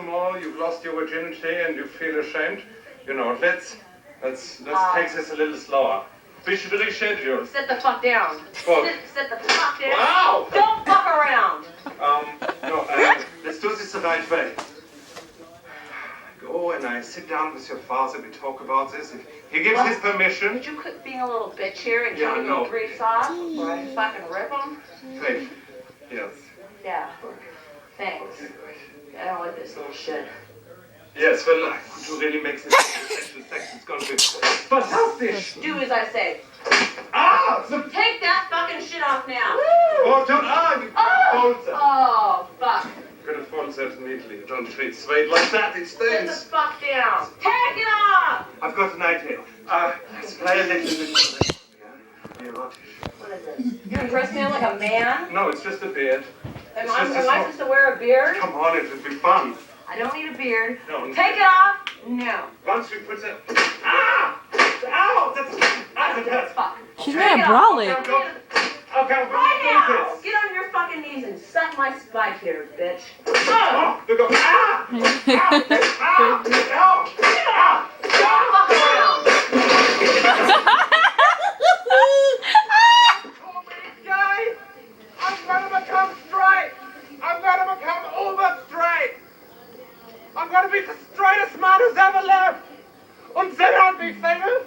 more, you've lost your virginity and you feel ashamed. You know, let's take this a little slower. We should reschedule. Sit the fuck down. What? Sit the fuck down. Wow! Don't fuck around. Let's do this the right way. Go and I sit down with your father, we talk about this. If he gives his permission. Would you quit being a little bitch here and Yeah, give no. me 3 sauce before I fucking rip them? Wait. Yes. Yeah. Thanks. I don't like this little shit. Yes, well, to really make this sexual sex, it's gonna be fantastic. Do as I say. Ah! Take that fucking shit off now. Oh, don't, you fold that. Oh, fuck. You're gonna fold that immediately. Don't treat Suede like that, it Sit the stains. fuck down. Take it off! I've got an idea. Let's play a little bit. Yeah, What is this? You're gonna dress me up like a man? no, it's just a beard. Am I supposed to wear a beard? Come on, it would be fun. I don't need a beard. No. Take it off? No. Once we put that... Ah! Ow! That hurts. Fuck. She's Take not it a off. brawler. Okay, Right now! we'll do this. Get on your fucking knees and suck my spike here, bitch. Oh, they go, ah! Don't fuck around. Guys, I'm gonna become straight. I'm gonna become uber straight. I'm gonna be the straightest man who's ever lived. And then I'll be famous.